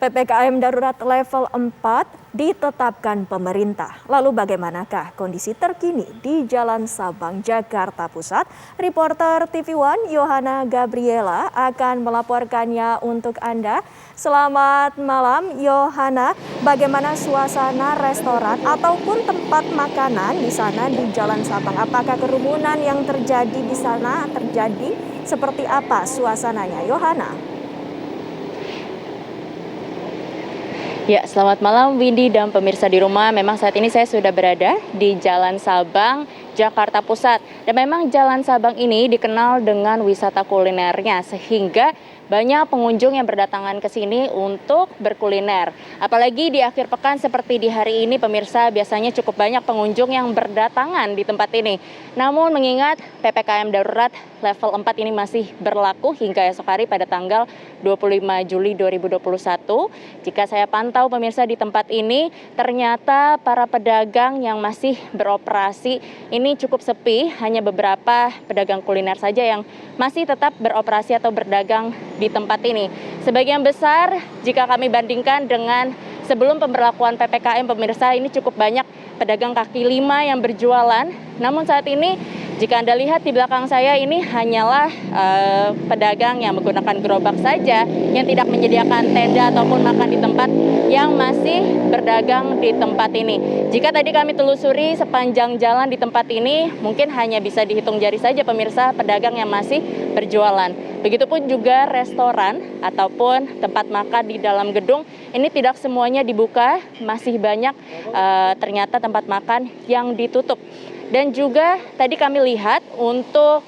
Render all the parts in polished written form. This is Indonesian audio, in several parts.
PPKM darurat level 4 ditetapkan pemerintah. Lalu bagaimanakah kondisi terkini di Jalan Sabang, Jakarta Pusat? Reporter TV One Yohana Gabriela akan melaporkannya untuk Anda. Selamat malam Yohana, bagaimana suasana restoran ataupun tempat makanan di sana di Jalan Sabang? Apakah kerumunan yang terjadi di sana terjadi? Seperti apa suasananya, Yohana? Ya, selamat malam Windy dan pemirsa di rumah. Memang saat ini saya sudah berada di Jalan Sabang, Jakarta Pusat. Dan memang Jalan Sabang ini dikenal dengan wisata kulinernya, sehingga banyak pengunjung yang berdatangan ke sini untuk berkuliner. Apalagi di akhir pekan seperti di hari ini, pemirsa, biasanya cukup banyak pengunjung yang berdatangan di tempat ini. Namun mengingat PPKM darurat level 4 ini masih berlaku hingga esok hari pada tanggal 25 Juli 2021. Jika saya pantau pemirsa di tempat ini, ternyata para pedagang yang masih beroperasi ini cukup sepi. Hanya beberapa pedagang kuliner saja yang masih tetap beroperasi atau berdagang di tempat ini. Sebagian besar jika kami bandingkan dengan sebelum pemberlakuan PPKM, pemirsa, ini cukup banyak pedagang kaki lima yang berjualan. Namun saat ini jika Anda lihat di belakang saya ini hanyalah pedagang yang menggunakan gerobak saja yang tidak menyediakan tenda ataupun makan di tempat yang masih berdagang di tempat ini. Jika tadi kami telusuri sepanjang jalan di tempat ini, mungkin hanya bisa dihitung jari saja pemirsa pedagang yang masih berjualan. Begitupun juga restoran ataupun tempat makan di dalam gedung ini tidak semuanya dibuka, masih banyak ternyata tempat makan yang ditutup. Dan juga tadi kami lihat untuk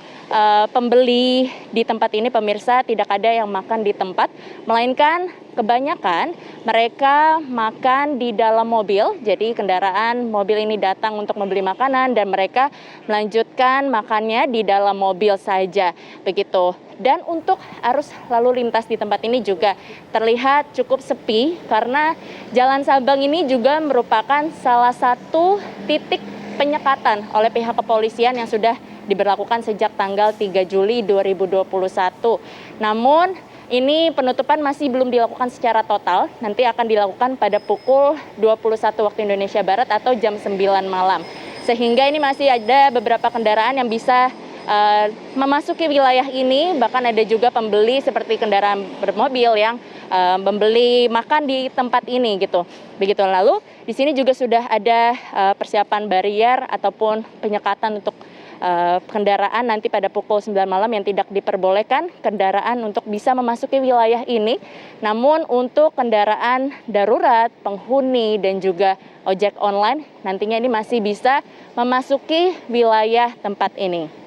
pembeli di tempat ini pemirsa tidak ada yang makan di tempat, melainkan kebanyakan mereka makan di dalam mobil. Jadi kendaraan mobil ini datang untuk membeli makanan dan mereka melanjutkan makannya di dalam mobil saja, begitu. Dan untuk arus lalu lintas di tempat ini juga terlihat cukup sepi karena Jalan Sabang ini juga merupakan salah satu titik penyekatan oleh pihak kepolisian yang sudah diberlakukan sejak tanggal 3 Juli 2021. Namun ini penutupan masih belum dilakukan secara total, nanti akan dilakukan pada pukul 21 waktu Indonesia Barat atau jam 9 malam. Sehingga ini masih ada beberapa kendaraan yang bisa memasuki wilayah ini, bahkan ada juga pembeli seperti kendaraan bermobil yang membeli makan di tempat ini gitu. Begitu. Lalu di sini juga sudah ada persiapan barier ataupun penyekatan untuk kendaraan nanti pada pukul 9 malam yang tidak diperbolehkan kendaraan untuk bisa memasuki wilayah ini. Namun untuk kendaraan darurat, penghuni dan juga ojek online nantinya ini masih bisa memasuki wilayah tempat ini.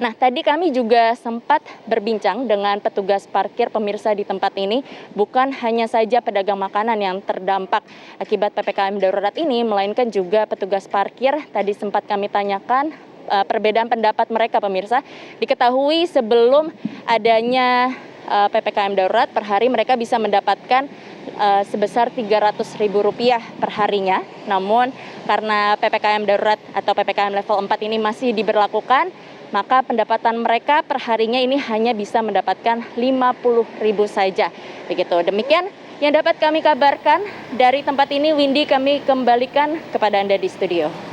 Nah, tadi kami juga sempat berbincang dengan petugas parkir pemirsa di tempat ini. Bukan hanya saja pedagang makanan yang terdampak akibat PPKM darurat ini, melainkan juga petugas parkir. Tadi sempat kami tanyakan perbedaan pendapat mereka pemirsa. Diketahui sebelum adanya PPKM darurat per hari mereka bisa mendapatkan sebesar Rp300.000 per harinya. Namun karena PPKM darurat atau PPKM level 4 ini masih diberlakukan, maka pendapatan mereka per harinya ini hanya bisa mendapatkan Rp50.000 saja. Begitu. Demikian yang dapat kami kabarkan dari tempat ini. Windy, kami kembalikan kepada Anda di studio.